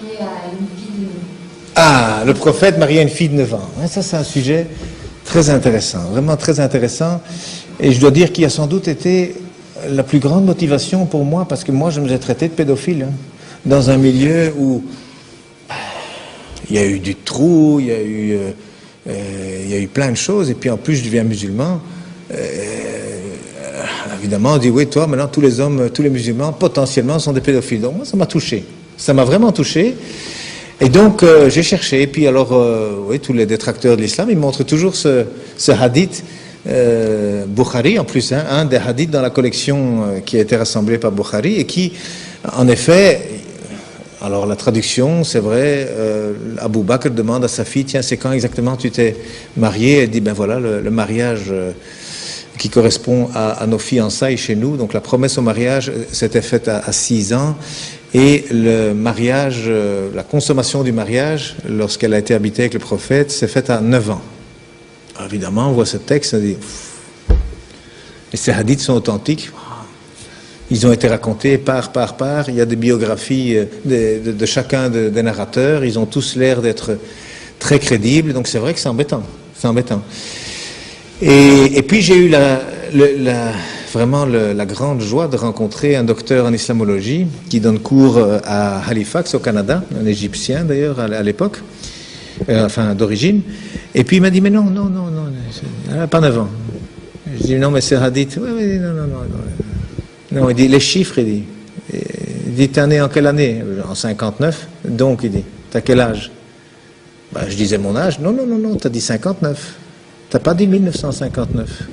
marié à une fille de 9 ans. Ah, le prophète marié à une fille de 9 ans. Ça, c'est un sujet très intéressant, vraiment très intéressant. Et je dois dire qu'il a sans doute été la plus grande motivation pour moi, parce que moi, je me suis traité de pédophile, hein, dans un milieu où il y a eu du trou, il y a eu plein de choses, et puis en plus, je deviens musulman. Évidemment, on dit, oui, toi, maintenant, tous les hommes, tous les musulmans, potentiellement, sont des pédophiles. Donc, moi, ça m'a touché. Ça m'a vraiment touché. Et donc, j'ai cherché. Et puis, alors, oui, tous les détracteurs de l'islam, ils montrent toujours ce hadith Bukhari, en plus, hein, un des hadiths dans la collection qui a été rassemblée par Bukhari, et qui, en effet, alors la traduction, c'est vrai, Abu Bakr demande à sa fille, tiens, c'est quand exactement tu t'es marié? Elle dit, ben voilà, le mariage qui correspond à nos fiançailles chez nous. Donc la promesse au mariage s'était faite à 6 ans, et le mariage, la consommation du mariage, lorsqu'elle a été habitée avec le prophète, s'est faite à 9 ans. Alors, évidemment, on voit ce texte, on dit, et ces hadiths sont authentiques. Ils ont été racontés par. Il y a des biographies de chacun des narrateurs. Ils ont tous l'air d'être très crédibles. Donc c'est vrai que c'est embêtant. C'est embêtant. Et puis j'ai eu vraiment la grande joie de rencontrer un docteur en islamologie qui donne cours à Halifax, au Canada, un Égyptien d'ailleurs à l'époque, enfin d'origine. Et puis il m'a dit, mais non, elle n'a pas 9 ans. Je dis, non, mais c'est hadith. Oui, non. Non, il dit, les chiffres, il dit, t'es né en quelle année? En 59. Donc, il dit, t'as quel âge? Ben, je disais mon âge. Non, t'as dit 59. T'as pas dit 1959.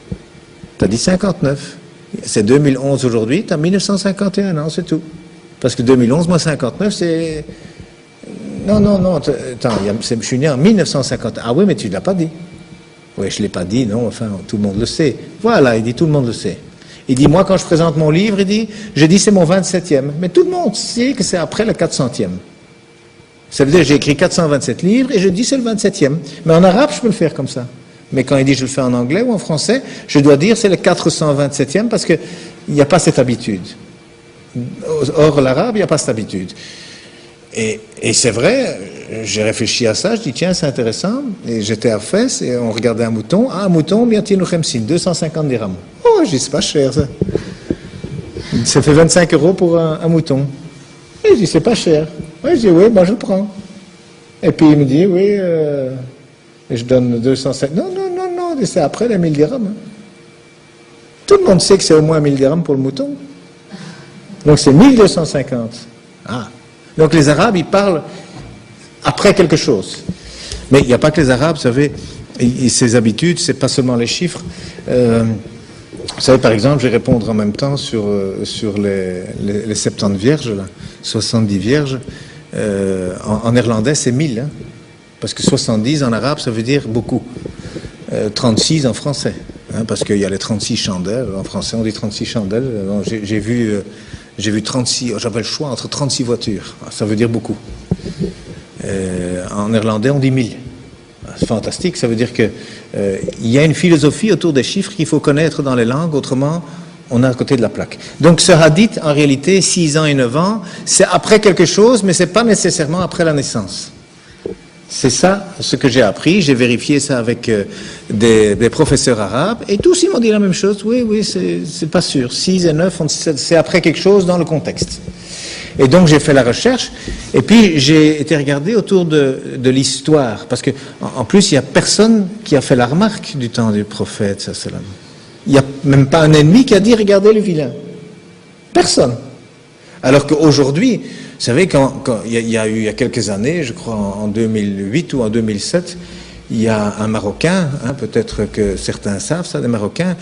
T'as dit 59. C'est 2011 aujourd'hui, t'as 1951 ans, c'est tout. Parce que 2011, moi 59, c'est... Non, attends, je suis né en 1950. Ah oui, mais tu ne l'as pas dit. Oui, je ne l'ai pas dit, non, enfin, tout le monde le sait. Voilà, il dit, tout le monde le sait. Il dit, moi, quand je présente mon livre, je dis, c'est mon 27e. Mais tout le monde sait que c'est après le 400e. Ça veut dire, j'ai écrit 427 livres, et je dis, c'est le 27e. Mais en arabe, je peux le faire comme ça. Mais quand il dit, je le fais en anglais ou en français, je dois dire, c'est le 427e, parce qu'il n'y a pas cette habitude. Or, l'arabe, il n'y a pas cette habitude. Et c'est vrai, j'ai réfléchi à ça, je dis tiens c'est intéressant, et j'étais à Fès et on regardait un mouton, un mouton bien tinu khemsin, 250 dirhams. Oh je dis c'est pas cher ça. Ça fait 25 € pour un mouton. Et je dis c'est pas cher. Ouais, je dis oui, moi je le prends. Et puis il me dit oui, et je donne 250. Non, c'est après les 1000 dirhams. Hein. Tout le monde sait que c'est au moins 1000 dirhams pour le mouton. Donc c'est 1250. Ah. Donc les Arabes, ils parlent après quelque chose. Mais il n'y a pas que les Arabes, vous savez, ces habitudes, c'est pas seulement les chiffres. Vous savez, par exemple, je vais répondre en même temps sur les 70 vierges, là, 70 vierges. En néerlandais, c'est 1000, hein, parce que 70 en arabe, ça veut dire beaucoup. 36 en français, hein, parce qu'il y a les 36 chandelles. En français, on dit 36 chandelles. J'ai vu 36, j'avais le choix entre 36 voitures, ça veut dire beaucoup. En néerlandais, on dit 1000. C'est fantastique, ça veut dire que il y a une philosophie autour des chiffres qu'il faut connaître dans les langues, autrement, on est à côté de la plaque. Donc ce hadith, en réalité, 6 ans et 9 ans, c'est après quelque chose, mais c'est pas nécessairement après la naissance. C'est ça ce que j'ai appris, j'ai vérifié ça avec des professeurs arabes, et tous ils m'ont dit la même chose, oui, c'est pas sûr, 6 et 9, c'est après quelque chose dans le contexte. Et donc j'ai fait la recherche, et puis j'ai été regarder autour de l'histoire, parce que en plus il n'y a personne qui a fait la remarque du temps du prophète, sallam. Il n'y a même pas un ennemi qui a dit regardez le vilain. Personne. Alors qu'aujourd'hui, vous savez, quand il y a quelques années, je crois en 2008 ou en 2007, il y a un Marocain, hein, peut-être que certains savent ça, des Marocains,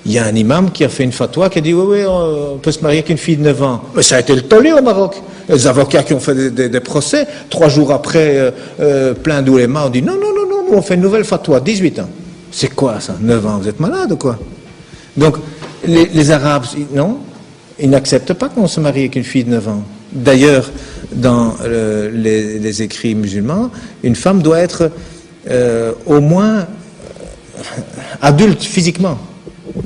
il y a un imam qui a fait une fatwa qui a dit oui, on peut se marier qu'une fille de 9 ans. Mais ça a été le tollé au Maroc. Les avocats qui ont fait des procès, 3 jours après, plein d'oulémas ont dit non, nous on fait une nouvelle fatwa, 18 ans. C'est quoi ça, 9 ans, vous êtes malade ou quoi? Donc, les Arabes, non, ils n'acceptent pas qu'on se marie avec une fille de 9 ans. D'ailleurs, dans les écrits musulmans, une femme doit être au moins adulte physiquement.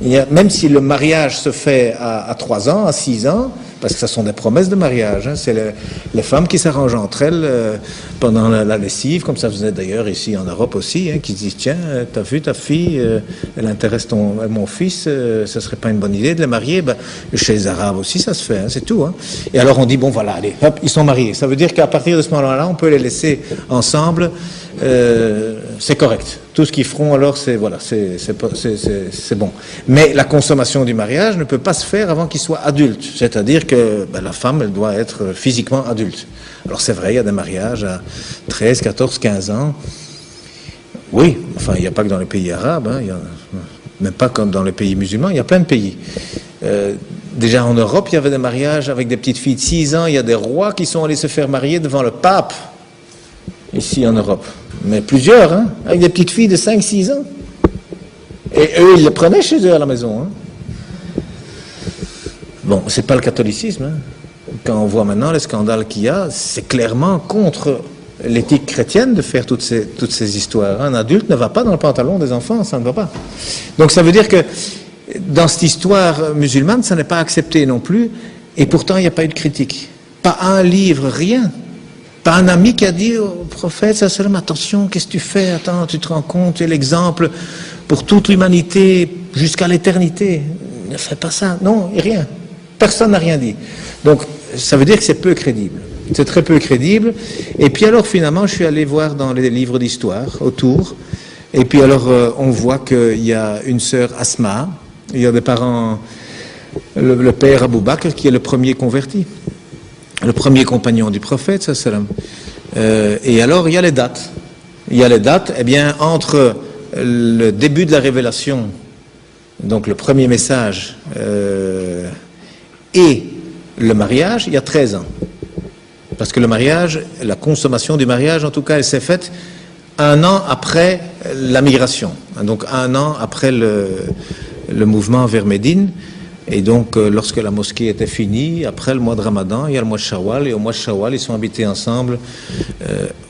Même si le mariage se fait à 3 ans, à 6 ans, parce que ce sont des promesses de mariage, hein, c'est les femmes qui s'arrangent entre elles pendant la lessive, comme ça faisait d'ailleurs ici en Europe aussi, hein, qui se disent, tiens, t'as vu ta fille, elle intéresse mon fils, ça serait pas une bonne idée de les marier. Ben, chez les Arabes aussi ça se fait, hein, c'est tout. Hein. Et alors on dit, bon voilà, allez, hop, ils sont mariés. Ça veut dire qu'à partir de ce moment-là, on peut les laisser ensemble, c'est correct. Tout ce qu'ils feront alors, c'est voilà, c'est bon. Mais la consommation du mariage ne peut pas se faire avant qu'ils soient adultes. C'est-à-dire que ben, la femme, elle doit être physiquement adulte. Alors c'est vrai, il y a des mariages à 13, 14, 15 ans. Oui, enfin, il n'y a pas que dans les pays arabes, hein, même pas comme dans les pays musulmans, il y a plein de pays. Déjà en Europe, il y avait des mariages avec des petites filles de 6 ans. Il y a des rois qui sont allés se faire marier devant le pape, ici en Europe. Mais plusieurs, hein, avec des petites filles de 5-6 ans. Et eux, ils les prenaient chez eux à la maison. Hein. Bon, c'est pas le catholicisme. Hein. Quand on voit maintenant les scandales qu'il y a, c'est clairement contre l'éthique chrétienne de faire toutes ces histoires. Un adulte ne va pas dans le pantalon des enfants, ça ne va pas. Donc ça veut dire que dans cette histoire musulmane, ça n'est pas accepté non plus, et pourtant il n'y a pas eu de critique. Pas un livre, rien. Pas un ami qui a dit au prophète, attention, qu'est-ce que tu fais? Attends, tu te rends compte, tu es l'exemple pour toute l'humanité jusqu'à l'éternité. Ne fais pas ça. Non, rien. Personne n'a rien dit. Donc, ça veut dire que c'est peu crédible. C'est très peu crédible. Et puis alors, finalement, je suis allé voir dans les livres d'histoire autour. Et puis alors, on voit qu'il y a une sœur Asma. Il y a des parents, le père Abou Bakr, qui est le premier converti. Le premier compagnon du prophète, et alors il y a les dates. Il y a les dates, eh bien, entre le début de la révélation, donc le premier message, et le mariage, il y a 13 ans. Parce que le mariage, la consommation du mariage, en tout cas, elle s'est faite 1 an après la migration. Donc 1 an après le mouvement vers Médine. Et donc, lorsque la mosquée était finie, après le mois de Ramadan, il y a le mois de Shawwal, et au mois de Shawwal, ils sont habités ensemble.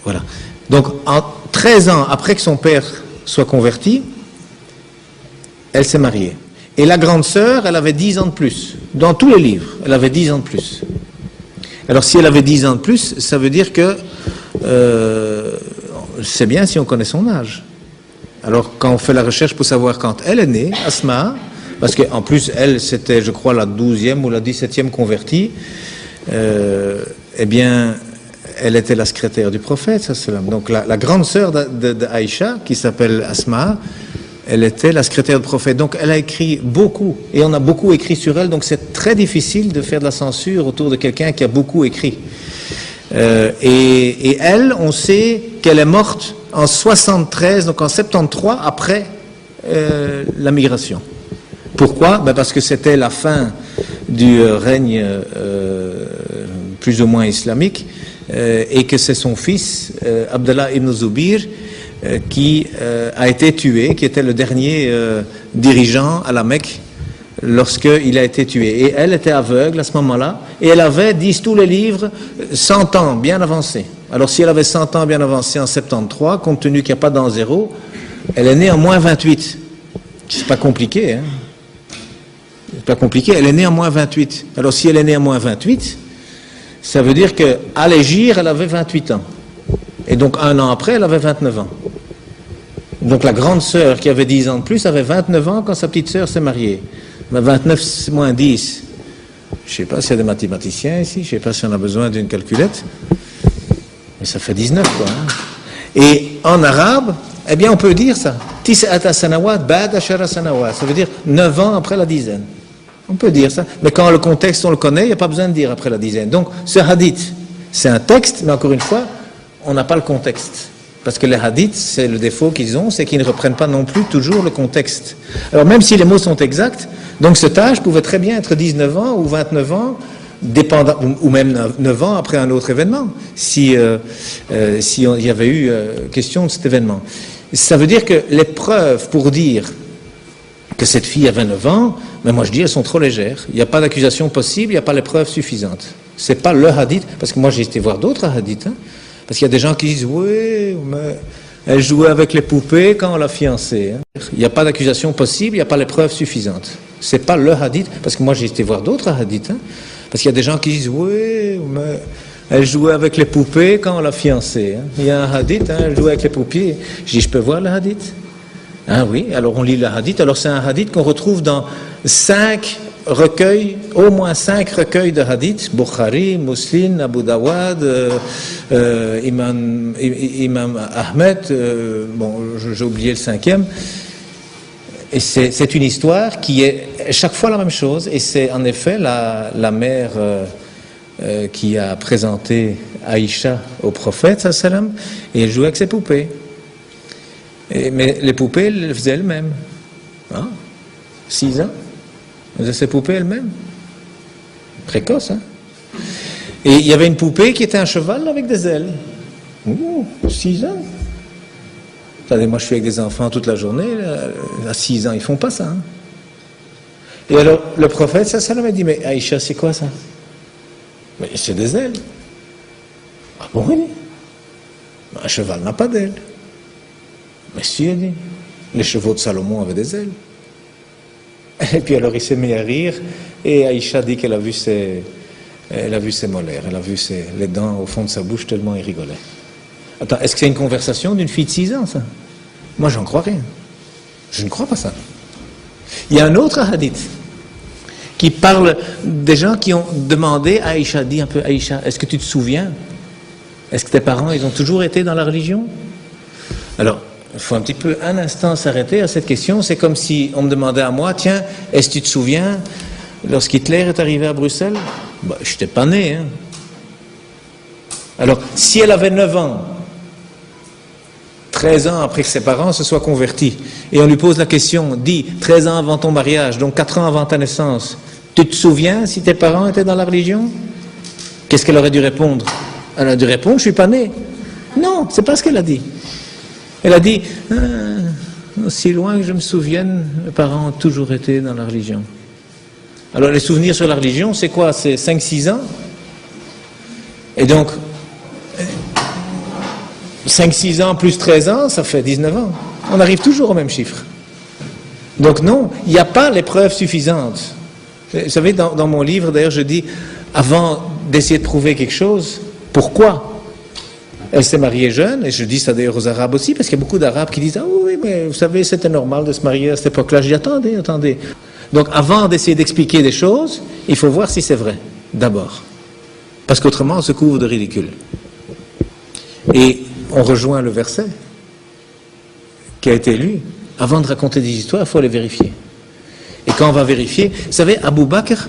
Voilà. Donc, 13 ans après que son père soit converti, elle s'est mariée. Et la grande sœur, elle avait 10 ans de plus. Dans tous les livres, elle avait 10 ans de plus. Alors, si elle avait 10 ans de plus, ça veut dire que c'est bien si on connaît son âge. Alors, quand on fait la recherche pour savoir quand elle est née, Asma, parce qu'en plus, elle, c'était, je crois, la 12e ou la 17e convertie, eh bien, elle était la secrétaire du prophète, donc la grande sœur d'Aïcha, qui s'appelle Asma, elle était la secrétaire du prophète. Donc, elle a écrit beaucoup, et on a beaucoup écrit sur elle, donc c'est très difficile de faire de la censure autour de quelqu'un qui a beaucoup écrit. Et elle, on sait qu'elle est morte en 73, donc en 73, après la migration. Pourquoi? Ben parce que c'était la fin du règne plus ou moins islamique et que c'est son fils, Abdallah ibn Zubir, qui a été tué, qui était le dernier dirigeant à la Mecque lorsqu'il a été tué. Et elle était aveugle à ce moment-là, et elle avait, disent tous les livres, 100 ans bien avancés. Alors si elle avait 100 ans bien avancés en 73, compte tenu qu'il n'y a pas d'an zéro, elle est née en moins 28. C'est pas compliqué, hein? C'est pas compliqué, elle est née en moins 28. Alors si elle est née en moins 28, ça veut dire qu'à l'Hégire, elle avait 28 ans. Et donc 1 an après, elle avait 29 ans. Donc la grande sœur qui avait 10 ans de plus avait 29 ans quand sa petite sœur s'est mariée. Mais 29 moins 10, je ne sais pas s'il y a des mathématiciens ici, je ne sais pas si on a besoin d'une calculette, mais ça fait 19 quoi. Hein. Et en arabe, eh bien on peut dire ça. Tis'ata sanawat ba'da ashara sanawat. Ça veut dire 9 ans après la dizaine. On peut dire ça. Mais quand le contexte on le connaît, il n'y a pas besoin de dire après la dizaine. Donc ce hadith, c'est un texte, mais encore une fois, on n'a pas le contexte. Parce que les hadiths, c'est le défaut qu'ils ont, c'est qu'ils ne reprennent pas non plus toujours le contexte. Alors même si les mots sont exacts, donc cet âge pouvait très bien être 19 ans ou 29 ans, dépendant, ou même 9 ans après un autre événement, si il y avait eu question de cet événement. Ça veut dire que les preuves pour dire que cette fille avait 9 ans, mais moi je dis elles sont trop légères. Il n'y a pas d'accusation possible, il n'y a pas les preuves suffisantes. C'est pas le hadith, parce que moi j'ai été voir d'autres hadiths, hein, parce qu'il y a des gens qui disent oui, mais Elle jouait avec les poupées quand on l'a fiancée. Il n'y a pas d'accusation possible, il n'y a pas les preuves suffisantes. C'est pas le hadith, parce que moi j'ai été voir d'autres hadiths, parce qu'il y a des gens qui disent, oui, mais elle jouait avec les poupées quand on l'a fiancée. Il y a un hadith, elle jouait avec les poupées. Je dis, je peux voir le hadith? Ah oui, alors on lit le hadith. Alors c'est un hadith qu'on retrouve dans 5 recueils, au moins 5 recueils de hadiths, Bukhari, Muslim, Abu Dawud, Imam Ahmed, bon, j'ai oublié le 5e. Et c'est une histoire qui est chaque fois la même chose, et c'est en effet la mère qui a présenté Aïcha au prophète, sallam, et elle jouait avec ses poupées. Mais les poupées, elles le faisaient elles-mêmes. 6 ans. Elle faisait ses poupées elles-mêmes. Précoce, hein. Et il y avait une poupée qui était un cheval avec des ailes. 6 ans. Attendez, moi je suis avec des enfants toute la journée, là, à 6 ans, ils font pas ça. Hein. Et alors, le prophète, ça m'a dit, mais Aïcha, c'est quoi ça? Mais c'est des ailes. Ah bon, oui. Un cheval n'a pas d'ailes. Mais si, elle dit, les chevaux de Salomon avaient des ailes. Et puis alors il s'est mis à rire, et Aïcha dit qu'elle a vu ses molaires, elle a vu les dents au fond de sa bouche tellement il rigolait. Attends, est-ce que c'est une conversation d'une fille de 6 ans, ça? Moi, j'en crois rien. Je ne crois pas ça. Il y a un autre hadith qui parle des gens qui ont demandé à Aïcha, dit un peu, Aïcha, est-ce que tu te souviens? Est-ce que tes parents, ils ont toujours été dans la religion? Alors, il faut un petit peu, un instant, s'arrêter à cette question. C'est comme si on me demandait à moi, tiens, est-ce que tu te souviens, lorsqu'Hitler est arrivé à Bruxelles? Ben, je n'étais pas né. Hein. Alors, si elle avait 9 ans, 13 ans après que ses parents se soient convertis, et on lui pose la question, dis, 13 ans avant ton mariage, donc 4 ans avant ta naissance, tu te souviens si tes parents étaient dans la religion? Qu'est-ce qu'elle aurait dû répondre? Elle a dû répondre, je ne suis pas né. Non, c'est pas ce qu'elle a dit. Elle a dit, aussi loin que je me souvienne, mes parents ont toujours été dans la religion. Alors les souvenirs sur la religion, c'est quoi? C'est 5-6 ans. Et donc, 5-6 ans plus 13 ans, ça fait 19 ans. On arrive toujours au même chiffre. Donc non, il n'y a pas les preuves suffisantes. Vous savez, dans mon livre, d'ailleurs, je dis, avant d'essayer de prouver quelque chose, pourquoi? Elle s'est mariée jeune, et je dis ça d'ailleurs aux Arabes aussi, parce qu'il y a beaucoup d'Arabes qui disent « Ah oui, mais vous savez, c'était normal de se marier à cette époque-là. » Je dis « Attendez. » Donc avant d'essayer d'expliquer des choses, il faut voir si c'est vrai, d'abord. Parce qu'autrement, on se couvre de ridicule. Et on rejoint le verset qui a été lu. Avant de raconter des histoires, il faut les vérifier. Et quand on va vérifier, vous savez, Abu Bakr,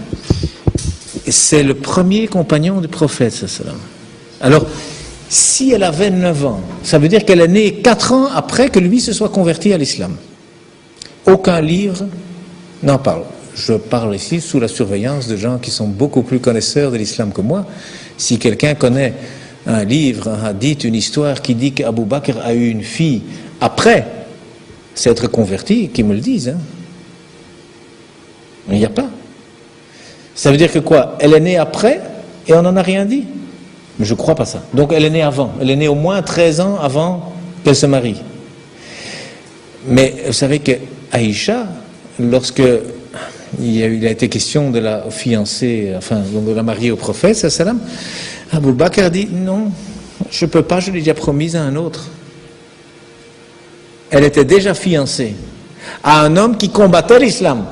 c'est le premier compagnon du prophète, sallam. Alors, si elle avait 9 ans, ça veut dire qu'elle est née 4 ans après que lui se soit converti à l'islam. Aucun livre n'en parle. Je parle ici sous la surveillance de gens qui sont beaucoup plus connaisseurs de l'islam que moi. Si quelqu'un connaît un livre, un hadith, une histoire qui dit qu'Abu Bakr a eu une fille après s'être converti, qu'ils me le disent. Hein. Il n'y a pas. Ça veut dire que quoi? Elle est née après et on n'en a rien dit. Mais je ne crois pas ça. Donc elle est née avant. Elle est née au moins 13 ans avant qu'elle se marie. Mais vous savez que Aïcha, lorsque il a été question de la fiancée, enfin de la marier au prophète, sallam, Abu Bakr a dit non, je ne peux pas, je l'ai déjà promise à un autre. Elle était déjà fiancée à un homme qui combattait l'islam.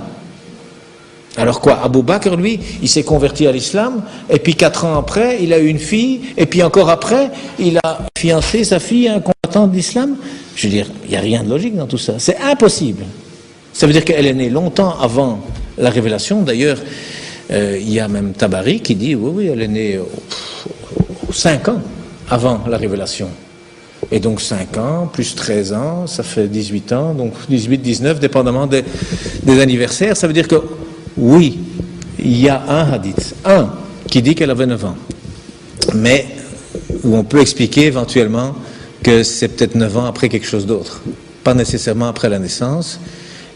Alors quoi, Abu Bakr, lui, il s'est converti à l'islam, et puis 4 ans après, il a eu une fille, et puis encore après, il a fiancé sa fille à un combattant de l'islam. Je veux dire, il n'y a rien de logique dans tout ça. C'est impossible. Ça veut dire qu'elle est née longtemps avant la révélation. D'ailleurs, il y a même Tabari qui dit, oui, elle est née 5 ans avant la révélation. Et donc 5 ans, plus 13 ans, ça fait 18 ans, donc 18, 19, dépendamment des anniversaires. Ça veut dire que oui, il y a un hadith, qui dit qu'elle avait 9 ans. Mais où on peut expliquer éventuellement que c'est peut-être 9 ans après quelque chose d'autre. Pas nécessairement après la naissance.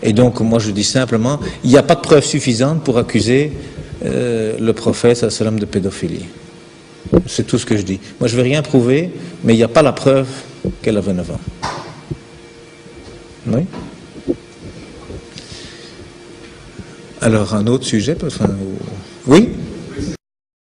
Et donc moi je dis simplement, il n'y a pas de preuve suffisante pour accuser le prophète sallallahu alayhi wa sallam de pédophilie. C'est tout ce que je dis. Moi je ne vais rien prouver, mais il n'y a pas la preuve qu'elle avait 9 ans. Oui. Alors, un autre sujet, enfin, oui.